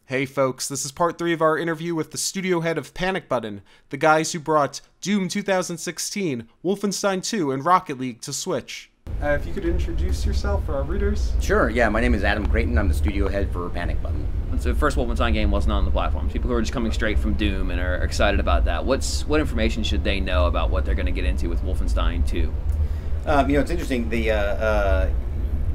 Hey folks, this is part 3 of our interview with the studio head of Panic Button, the guys who brought Doom 2016, Wolfenstein 2, and Rocket League to Switch. If you could introduce yourself for our readers. Sure, yeah, my name is Adam Creighton. I'm the studio head for Panic Button. So the first Wolfenstein game wasn't on the platform. People who are just coming straight from Doom and are excited about that. What information should they know about what they're going to get into with Wolfenstein 2? It's interesting.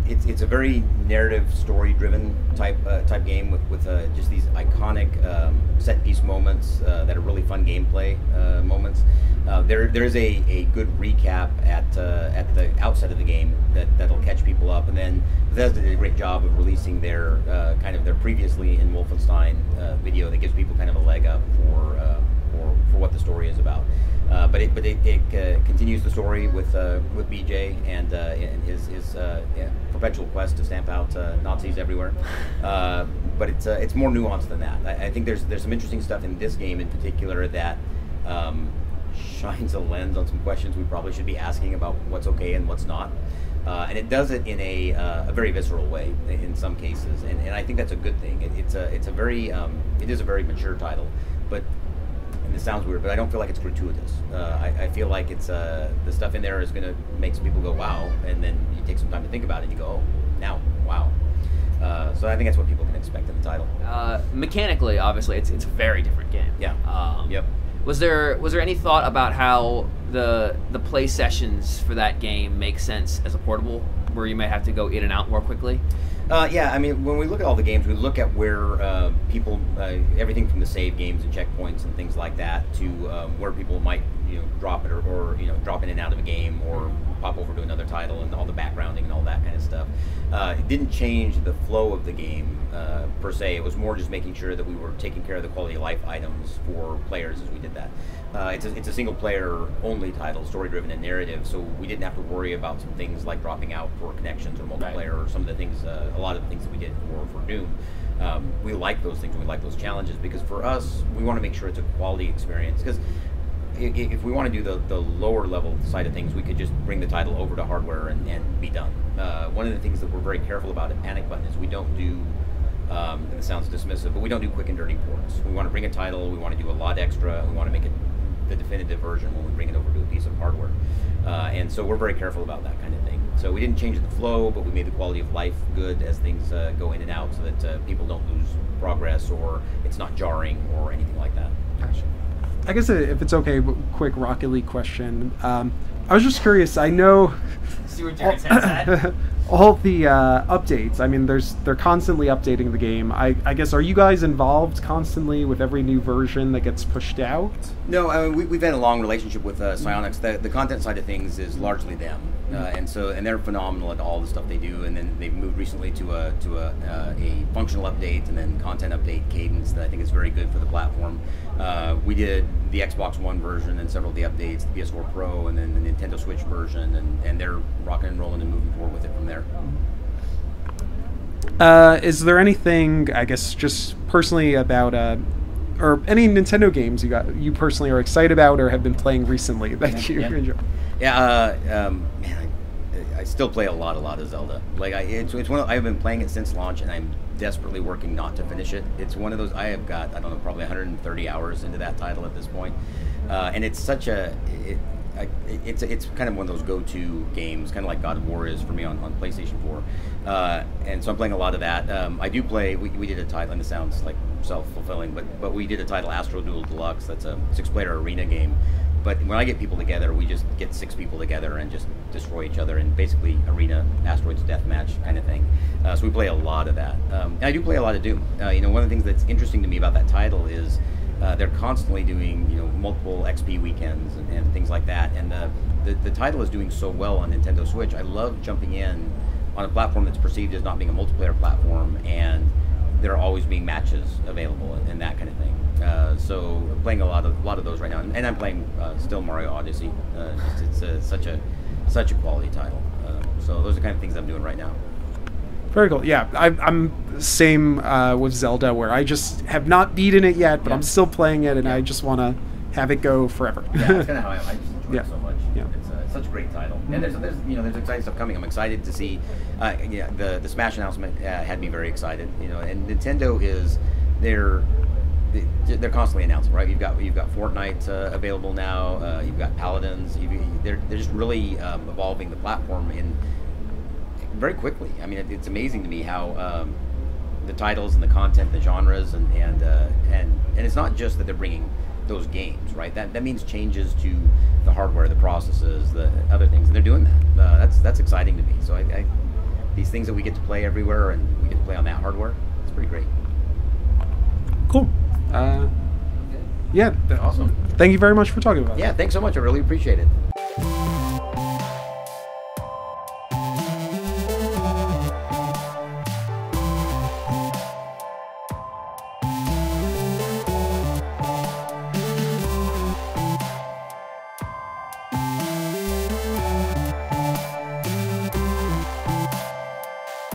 It's a very narrative, story-driven type game with just these iconic set-piece moments that are really fun gameplay moments. There is a good recap at the outset of the game that'll catch people up, and then Bethesda did a great job of releasing their their previously in Wolfenstein video that gives people kind of a leg up for what the story is about. But it continues the story with BJ and his perpetual quest to stamp out Nazis everywhere. But it's more nuanced than that. I think there's some interesting stuff in this game in particular that shines a lens on some questions we probably should be asking about what's okay and what's not. And it does it in a very visceral way in some cases, and I think that's a good thing. It is a very mature title, but. And this sounds weird, but I don't feel like it's gratuitous. I feel like it's the stuff in there is going to make some people go wow, and then you take some time to think about it and you go, oh, now, wow. So I think that's what people can expect in the title. Mechanically, obviously, it's a very different game. Yeah. Yep. Was there any thought about how the play sessions for that game make sense as a portable, where you may have to go in and out more quickly? Yeah, I mean, when we look at all the games, we look at where people, everything from the save games and checkpoints and things like that, to where people might, drop it or drop in and out of a game or pop over to another title and all the backgrounding and all that kind of stuff. It didn't change the flow of the game per se. It was more just making sure that we were taking care of the quality of life items for players as we did that. It's a single player only title, story driven and narrative, so we didn't have to worry about some things like dropping out for connections or multiplayer or some of the things, a lot of the things that we did for Doom. We like those things and we like those challenges because for us, we want to make sure it's a quality experience. Because if we want to do the lower level side of things, we could just bring the title over to hardware and be done. One of the things that we're very careful about at Panic Button is we don't do, and it sounds dismissive, but we don't do quick and dirty ports. We want to bring a title, we want to do a lot extra, we want to make it the definitive version when we bring it over to a piece of hardware. And so we're very careful about that kind of thing. So we didn't change the flow, but we made the quality of life good as things go in and out so that people don't lose progress or it's not jarring or anything like that. Gotcha. I guess if it's okay, quick Rocket League question. I was just curious. I know See what Jared said. all the updates. I mean, they're constantly updating the game. I guess, are you guys involved constantly with every new version that gets pushed out? No, I mean, we've had a long relationship with Psyonix. The content side of things is largely them, and they're phenomenal at all the stuff they do. And then they've moved recently to a functional update and then content update cadence that I think is very good for the platform. We did the Xbox One version and several of the updates, the PS4 Pro, and then the Nintendo Switch version, and they're rocking and rolling and moving forward with it from there. Is there anything, I guess, just personally about, or any Nintendo games you personally are excited about or have been playing recently that you enjoy? Yeah, man, I still play a lot of Zelda. Like it's I've been playing it since launch, and I'm desperately working not to finish it. It's one of those I have got, I don't know, probably 130 hours into that title at this point, and it's such it's kind of one of those go-to games, kind of like God of War is for me on PlayStation 4, and so I'm playing a lot of that. I do play. We did a title, and it sounds like self-fulfilling, but we did a title, Astro Duel Deluxe. That's a 6-player arena game. But when I get people together, we just get 6 people together and just destroy each other in basically arena asteroids deathmatch kind of thing. So we play a lot of that. And I do play a lot of Doom. One of the things that's interesting to me about that title is they're constantly doing multiple XP weekends and things like that. And the title is doing so well on Nintendo Switch. I love jumping in on a platform that's perceived as not being a multiplayer platform, and there are always being matches available and that kind of thing. So I'm playing a lot of those right now, and I'm playing still Mario Odyssey. It's such a quality title. So those are the kind of things I'm doing right now. Very cool. Yeah, I'm same with Zelda, where I just have not beaten it yet, but I'm still playing it, and I just want to have it go forever. Yeah, that's kind of how I just enjoy it so much. Yeah. It's such a great title, and there's exciting stuff coming. I'm excited to see. The Smash announcement had me very excited. And Nintendo is they're constantly announcing, right? You've got Fortnite available now. You've got Paladins. They're just really evolving the platform in very quickly. I mean, it's amazing to me how the titles and the content, the genres, and it's not just that they're bringing those games, right? That means changes to the hardware, the processes, the other things, and they're doing that. That's exciting to me. So these things that we get to play everywhere, and we get to play on that hardware, it's pretty great. Cool. Yeah. Awesome. Thank you very much for talking about it. Yeah, thanks so much. I really appreciate it.